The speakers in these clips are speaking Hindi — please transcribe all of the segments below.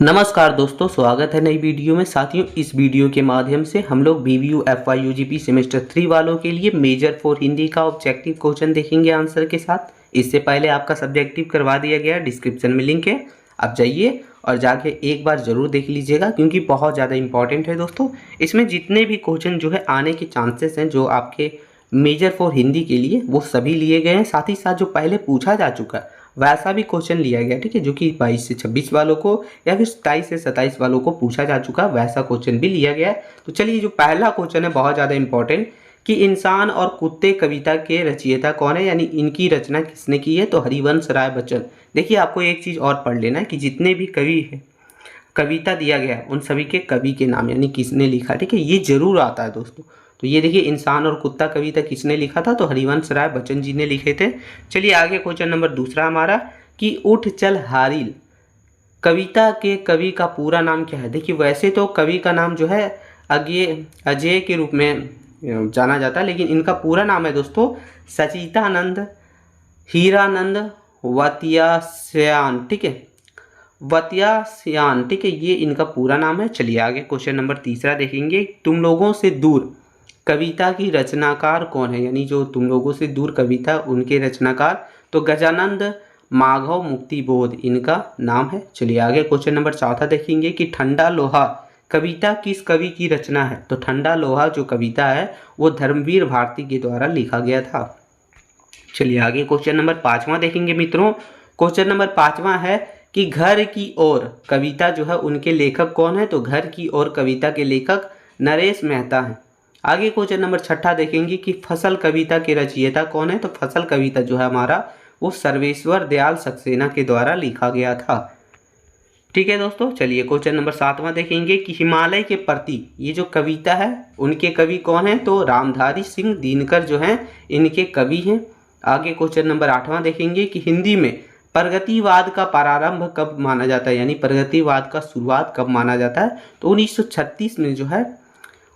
नमस्कार दोस्तों, स्वागत है नई वीडियो में। साथियों, इस वीडियो के माध्यम से हम लोग BBU FY UGP सेमेस्टर 3 वालों के लिए मेजर 4 हिंदी का ऑब्जेक्टिव क्वेश्चन देखेंगे आंसर के साथ। इससे पहले आपका सब्जेक्टिव करवा दिया गया है, डिस्क्रिप्शन में लिंक है, आप जाइए और जाके एक बार ज़रूर देख लीजिएगा क्योंकि बहुत ज़्यादा इंपॉर्टेंट है दोस्तों। इसमें जितने भी क्वेश्चन जो है आने के चांसेस हैं जो आपके मेजर 4 हिंदी के लिए, वो सभी लिए गए हैं। साथ ही साथ जो पहले पूछा जा चुका है वैसा भी क्वेश्चन लिया गया, ठीक है, जो कि 22 से 26 वालों को या फिर 27 से 27 वालों को पूछा जा चुका, वैसा क्वेश्चन भी लिया गया है। तो चलिए, जो पहला क्वेश्चन है बहुत ज़्यादा इंपॉर्टेंट कि इंसान और कुत्ते कविता के रचयिता कौन है, यानी इनकी रचना किसने की है, तो हरिवंश राय बच्चन। देखिए, आपको एक चीज़ और पढ़ लेना है कि जितने भी कवि हैं, कविता दिया गया है, उन सभी के कवि के नाम यानी किसने लिखा, ठीक है, ये जरूर आता है दोस्तों। तो ये देखिए, इंसान और कुत्ता कविता किसने लिखा था, तो हरिवंश राय बच्चन जी ने लिखे थे। चलिए आगे, क्वेश्चन नंबर दूसरा हमारा कि उठ चल हारिल कविता के कवि का पूरा नाम क्या है। देखिए, वैसे तो कवि का नाम जो है अजय के रूप में जाना जाता है, लेकिन इनका पूरा नाम है दोस्तों सचितानंद हीरानंद वत्यास्यान, ठीक है, वत्यास्यान, ठीक है, ये इनका पूरा नाम है। चलिए आगे, क्वेश्चन नंबर तीसरा देखेंगे, तुम लोगों से दूर कविता की रचनाकार कौन है, यानी जो तुम लोगों से दूर कविता उनके रचनाकार, तो गजानंद माधव मुक्तिबोध इनका नाम है। चलिए आगे, क्वेश्चन नंबर चौथा देखेंगे कि ठंडा लोहा कविता किस कवि की रचना है, तो ठंडा लोहा जो कविता है वो धर्मवीर भारती के द्वारा लिखा गया था। चलिए आगे, क्वेश्चन नंबर पाँचवा देखेंगे मित्रों। क्वेश्चन नंबर पाँचवा है कि घर की ओर कविता जो है उनके लेखक कौन है, तो घर की ओर कविता के लेखक नरेश मेहता हैं। आगे क्वेश्चन नंबर छठा देखेंगे कि फसल कविता के रचयिता कौन है, तो फसल कविता जो है हमारा वो सर्वेश्वर दयाल सक्सेना के द्वारा लिखा गया था। ठीक है दोस्तों, चलिए क्वेश्चन नंबर सातवां देखेंगे कि हिमालय के प्रति ये जो कविता है उनके कवि कौन है, तो रामधारी सिंह दिनकर जो हैं इनके कवि हैं। आगे क्वेश्चन नंबर आठवां देखेंगे कि हिंदी में प्रगतिवाद का प्रारंभ कब माना जाता है, यानी प्रगतिवाद का शुरुआत कब माना जाता है, तो 1936 में जो है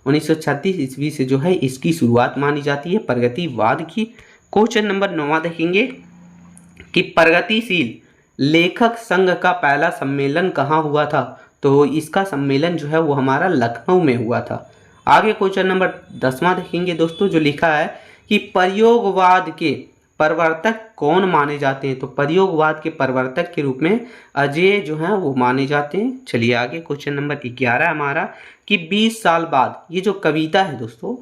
1936 ईस्वी से जो है इसकी शुरुआत मानी जाती है प्रगतिवाद की। क्वेश्चन नंबर 9 देखेंगे कि प्रगतिशील लेखक संघ का पहला सम्मेलन कहाँ हुआ था, तो इसका सम्मेलन जो है वो हमारा लखनऊ में हुआ था। आगे क्वेश्चन नंबर 10वां देखेंगे दोस्तों, जो लिखा है कि प्रयोगवाद के प्रवर्तक कौन माने जाते हैं, तो प्रयोगवाद के प्रवर्तक के रूप में अजय जो है वो माने जाते हैं। चलिए आगे, क्वेश्चन नंबर 11 हमारा कि 20 साल बाद ये जो कविता है दोस्तों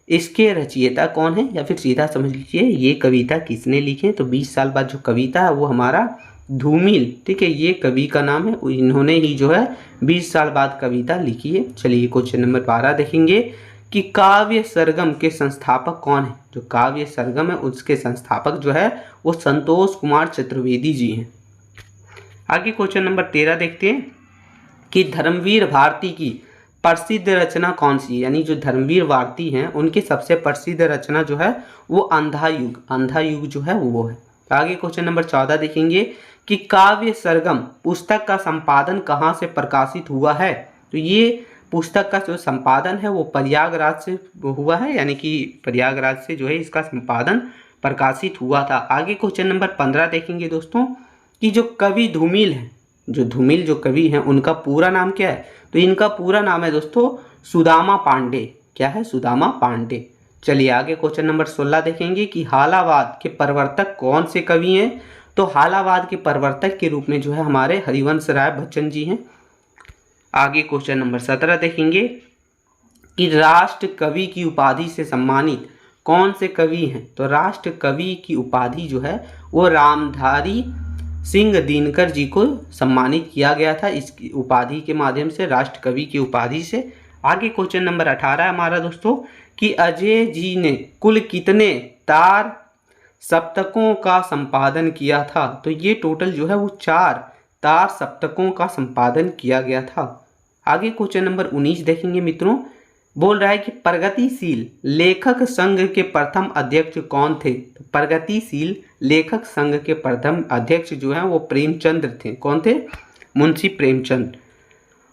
इसके रचयिता कौन है, या फिर सीधा समझ लीजिए ये कविता किसने लिखी है, तो 20 साल बाद जो कविता है वो हमारा धूमिल, ठीक है, ये कवि का नाम है, इन्होंने ही जो है 20 साल बाद कविता लिखी है। चलिए क्वेश्चन नंबर 12 देखेंगे कि काव्य सरगम के संस्थापक कौन है, जो काव्य सरगम है उसके संस्थापक जो है वो संतोष कुमार चतुर्वेदी जी हैं। आगे क्वेश्चन नंबर 13 देखते हैं कि धर्मवीर भारती की प्रसिद्ध रचना कौन सी है, यानी जो धर्मवीर भारती हैं उनकी सबसे प्रसिद्ध रचना जो है वो अंधा युग जो है वो है। आगे क्वेश्चन नंबर 14 देखेंगे कि काव्य सरगम पुस्तक का संपादन कहाँ से प्रकाशित हुआ है, तो ये पुस्तक का जो संपादन है वो प्रयागराज से हुआ है, यानी कि प्रयागराज से जो है इसका संपादन प्रकाशित हुआ था। आगे क्वेश्चन नंबर 15 देखेंगे दोस्तों कि जो कवि धूमिल है, जो धूमिल जो कवि हैं उनका पूरा नाम क्या है, तो इनका पूरा नाम है दोस्तों सुदामा पांडे। क्या है, सुदामा पांडे। चलिए आगे क्वेश्चन नंबर 16 देखेंगे कि हालावाद के प्रवर्तक कौन से कवि हैं, तो हालावाद के प्रवर्तक के रूप में जो है हमारे हरिवंश राय बच्चन जी हैं। आगे क्वेश्चन नंबर 17 देखेंगे कि राष्ट्र कवि की उपाधि से सम्मानित कौन से कवि हैं, तो राष्ट्र कवि की उपाधि जो है वो रामधारी सिंह दिनकर जी को सम्मानित किया गया था, इस उपाधि के माध्यम से, राष्ट्र कवि की उपाधि से। आगे क्वेश्चन नंबर 18 हमारा दोस्तों कि अजय जी ने कुल कितने तार सप्तकों का संपादन किया था, तो ये टोटल जो है वो 4 तार सप्तकों का संपादन किया गया था। आगे क्वेश्चन नंबर 19 देखेंगे मित्रों, बोल रहा है कि प्रगतिशील लेखक संघ के प्रथम अध्यक्ष कौन थे, तो प्रगतिशील लेखक संघ के प्रथम अध्यक्ष जो है वो प्रेमचंद थे। कौन थे, मुंशी प्रेमचंद।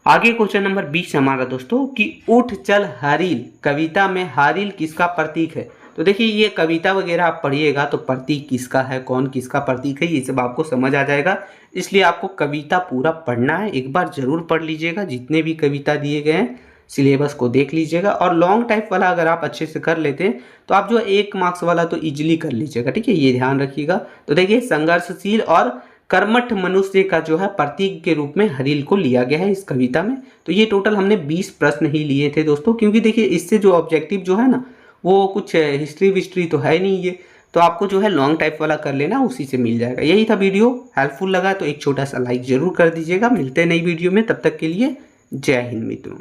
आगे क्वेश्चन नंबर 20 हमारा दोस्तों कि उठ चल हारिल कविता में हारिल किसका प्रतीक है, तो देखिए ये कविता वगैरह आप पढ़िएगा तो प्रतीक किसका है, कौन किसका प्रतीक है, ये सब आपको समझ आ जाएगा। इसलिए आपको कविता पूरा पढ़ना है, एक बार जरूर पढ़ लीजिएगा। जितने भी कविता दिए गए हैं सिलेबस को देख लीजिएगा। और लॉन्ग टाइप वाला अगर आप अच्छे से कर लेते हैं तो आप जो 1 मार्क्स वाला तो इजीली कर लीजिएगा, ठीक है, ये ध्यान रखिएगा। तो देखिए संघर्षशील और कर्मठ मनुष्य का जो है प्रतीक के रूप में हरिल को लिया गया है इस कविता में। तो ये टोटल हमने 20 प्रश्न ही लिए थे दोस्तों, क्योंकि देखिए इससे जो ऑब्जेक्टिव जो है ना वो कुछ हिस्ट्री विस्ट्री तो है नहीं ये, तो आपको जो है लॉन्ग टाइप वाला कर लेना, उसी से मिल जाएगा। यही था वीडियो, हेल्पफुल लगा तो एक छोटा सा लाइक जरूर कर दीजिएगा। मिलते हैं नई वीडियो में, तब तक के लिए जय हिंद मित्रों।